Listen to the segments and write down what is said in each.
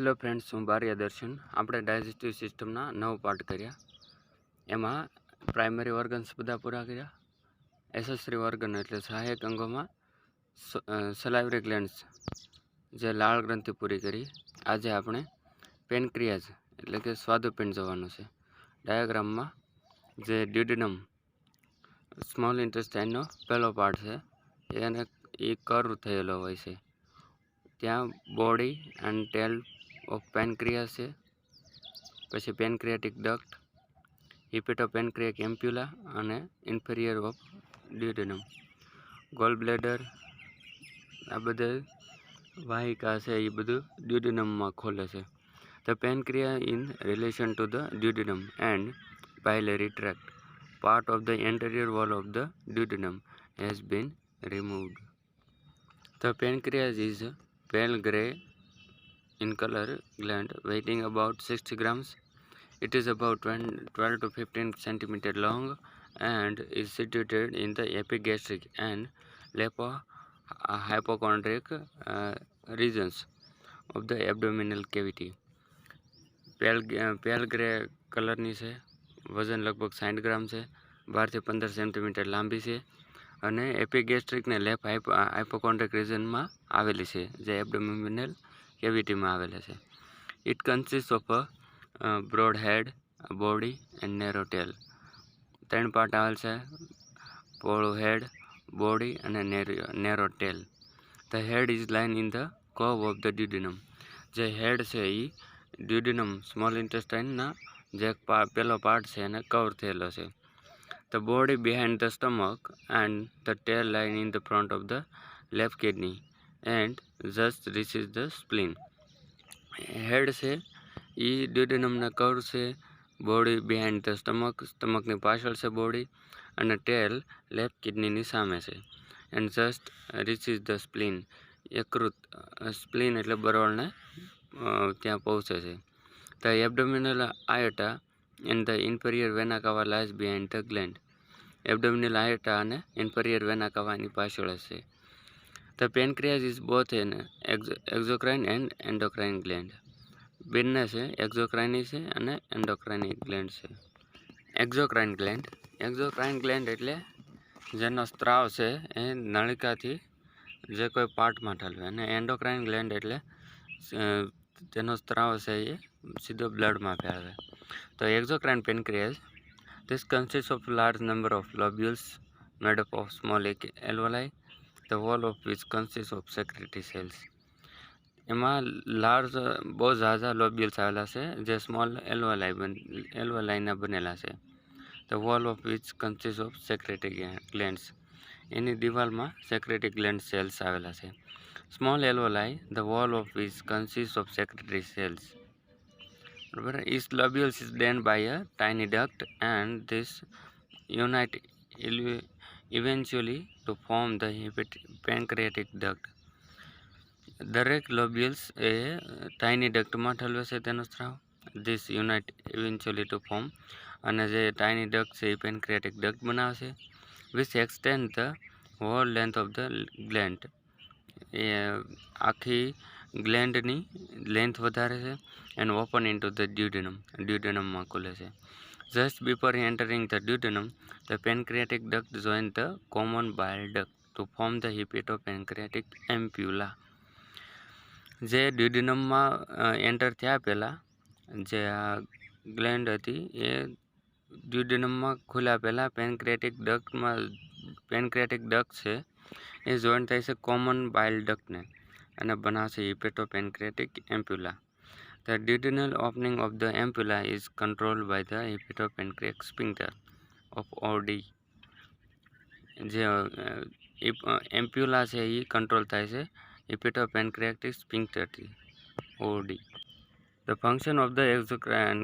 Hello friends, हूँ बारिया दर्शन। આપણે digestive સિસ્ટમના 9 પાર્ટ કર્યા। એમાં પ્રાઇમરી ઓર્ગન્સ બધા પૂરા કર્યા। એસેસરી ઓર્ગન એટલે સહાયક અંગોમાં સલાઇવરી ગ્લેન્ડ્સ જે લાળ ગ્રંથિ પૂરી કરી। આજે આપણે પેનક્રિયાઝ એટલે કે સ્વાદુપિંડ જોવાનું છે। ડાયાગ્રામમાં જે ડ્યુડિનમ સ્મોલ ઇન્ટેસ્ટાઇનનો પહેલો પાર્ટ છે એને એ કર્વ થયેલો હોય છે। ત્યાં body and tail of pancreas છે, પછી પેનક્રિયાટિક ડક્ટ, હિપેટોપેનક્રિયાક એમ્પ્યુલા અને inferior of duodenum, gall bladder, આ બધા વાહિકા છે એ બધું ડ્યુડિનમમાં ખોલે છે। The pancreas in relation to the duodenum and biliary tract, part of the anterior wall of the duodenum has been removed. The pancreas is a pale grey in color gland weighing about 60 grams. It is about 12 to 15 centimeter long and is situated in the epigastric and hypochondriac regions of the abdominal cavity. Pale grey कलरनी है, वजन लगभग 60 ग्राम है, 12 થી 15 centimetre લાંબી છે અને એપિગેસ્ટ્રિક ને લેફ્ટ હાઇપોકોન્ડ્રિક રિજનમાં આવેલી છે જે એબ્ડોમિનલ કેવિટીમાં આવેલા છે। It consists of a broad head, body and narrow tail. 3 part આવેલ છે, પહોળું હેડ, બોડી અને narrow tail. The head is line in the curve of the duodenum. જે હેડ છે એ ડ્યુડિનમ સ્મોલ ઇન્ટેસ્ટાઇનના જે પહેલો પાર્ટ છે એને કવર થયેલો છે। The body behind the stomach and the tail line in the front of the left kidney and just reaches the spleen. Head છે એ ડ્યુડિનમના કવર છે, બોડી બિહાઇન્ડ ધ સ્ટમકની પાછળ છે બોડી, અને ટેલ લેફ્ટ કિડનીની સામે છે। And just reaches the spleen, યકૃત સ્પ્લીન એટલે બરોળને ત્યાં પહોંચે છે। The abdominal aorta and the inferior vena cava lies behind the gland. Abdominal aorta અને inferior vena cava ની પાછળ છે। The pancreas is both an exocrine and endocrine gland. બંને છે, એક્ઝોક્રાઇની છે અને એન્ડોક્રાઇની ગ્લેન્ડ છે। એક્ઝોક્રાઇન ગ્લેન્ડ એટલે જેનો સ્ત્રાવ છે એ નળિકાથી જે કોઈ પાર્ટમાં ઠલવે, અને એન્ડોક્રાઇન ગ્લેન્ડ એટલે જેનો સ્ત્રાવ છે એ સીધો બ્લડમાં ફેરવે। The exocrine pancreas, this consists of a large number of lobules made up of small alveoli, the wall of which consists of secretory cells. એમાં લાર્જ બહુ ઝાઝા લોબ્યુલ્સ આવેલા છે જે સ્મોલ એલ્વોલાઈના બનેલા છે। The wall of which consists of secretory glands. એની દિવાલમાં secretory gland cells આવેલા છે। Small alveoli, the wall of which consists of secretory cells. Each lobule is drained by a tiny duct and this unite eventually to form the pancreatic duct. દરેક lobules એ tiny ડક્ટમાં ઠલવે છે તેનો સ્ત્રાવ, this unite eventually to form, અને જે tiny duct છે એ પેનક્રિયાટિક ડક્ટ બનાવે છે, which extend the whole length of the gland, એ આખી ગ્લેન્ડની લેન્થ વધારે છે, એન્ડ ઓપન ઇન્ટુ ધ ડ્યુડિનમમાં ખુલે છે। Just before entering the duodenum, the pancreatic duct join the common bile duct to form the hepatopancreatic ampulla. જે ડ્યુડિનમમાં એન્ટર થયા પહેલાં જે આ ગ્લેન્ડ હતી એ ડ્યુડિનમમાં ખુલ્યા પહેલાં પેનક્રિયાટિક ડક્ટ છે એ જોઈન્ટ થાય છે કોમન બાઇલ ડક્ટને અને બનાવશે હિપેટોપેનક્રિયાટિક એમ્પ્યુલા। The duodenal opening of the ampulla is controlled by the hepatopancreatic sphincter of OD. જે એમ્પ્યુલા છે એ કંટ્રોલ થાય છે hepatopancreatic sphincter OD. The function of the exocrine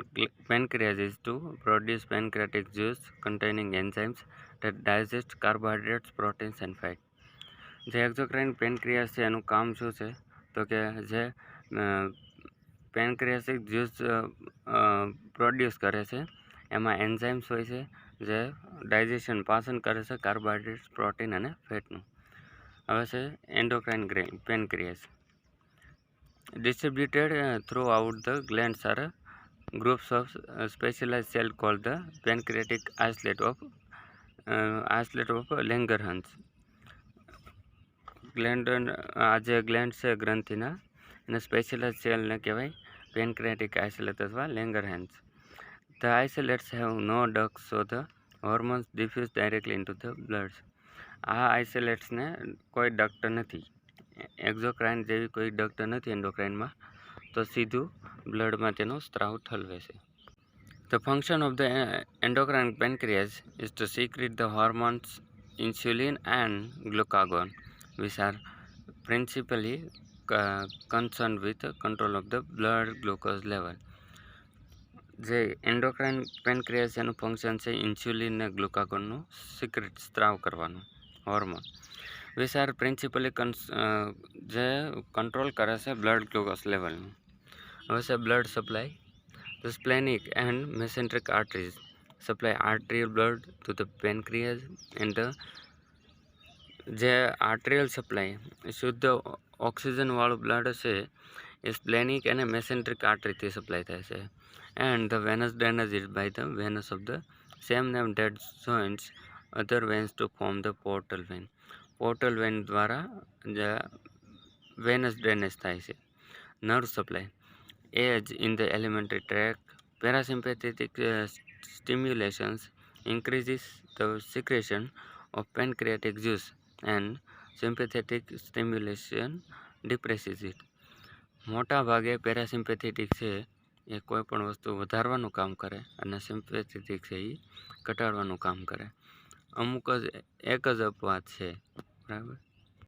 pancreas is to produce pancreatic juice containing enzymes that digest carbohydrates, proteins and fat. જે એક્ઝોક્રાઇન પેનક્રિયાસ છે એનું કામ શું છે તો કે જે પેનક્રિયાસિક જ્યુસ પ્રોડ્યુસ કરે છે એમાં એન્ઝાઇમ્સ હોય છે જે ડાયજેશન પાચન કરે છે કાર્બોહાઈડ્રેટ્સ, પ્રોટીન અને ફેટનું। હવે છે endocrine પેનક્રિયાસ। Distributed throughout the glands are groups of specialized cells called the pancreatic isolate of Langerhans. Gland આ જે ગ્લેન્ડ છે ગ્રંથિના એને સ્પેશિયલાઇઝ સેલને કહેવાય પેનક્રેટિક આઇસોલેટ અથવા લેંગરહેન્સ. The isolates have no ducts, so the hormones diffuse directly into the blood. આ આઇસોલેટ્સને કોઈ duct નથી, એક્ઝોક્રાઇન જેવી કોઈ ડક્ટ નથી એન્ડોક્રાઇનમાં, તો સીધું બ્લડમાં તેનો સ્ત્રાવ ઠલવે છે. The function of the endocrine pancreas is to secrete the hormones insulin and glucagon, which are principally concerned with the control of the blood glucose level. જે એન્ડોક્રાઇન પેનક્રિયાસ એનું ફંક્શન છે ઇન્સ્યુલિન ને ગ્લુકાગોનનું સિક્રેટ સ્ત્રાવ કરવાનું હોર્મોન, વિચ આર પ્રિન્સિપલી જે control કરે છે blood glucose લેવલનું. હવે છે blood supply. The splenic and mesenteric arteries supply arterial blood to the pancreas, and the જે આર્ટેરિયલ સપ્લાય શુદ્ધ ઓક્સિજનવાળું બ્લડ છે એ સ્પ્લેનિક અને મેસેન્ટ્રિક આર્ટરીથી સપ્લાય થાય છે. And the venous drainage is by the veins of the same name that joints other veins to form the portal vein. Portal vein દ્વારા જે venous drainage થાય છે. Nerve supply as in the alimentary tract. Parasympathetic stimulations increases the secretion of pancreatic juice and sympathetic stimulation depresses it. મોટા ભાગે parasympathetic છે એ કોઈ પણ વસ્તુ વધારવાનું કામ કરે અને સિમ્પેથેટિક છે એ ઘટાડવાનું કામ કરે. અમુક જ એક જ અપવાદ છે, બરાબર.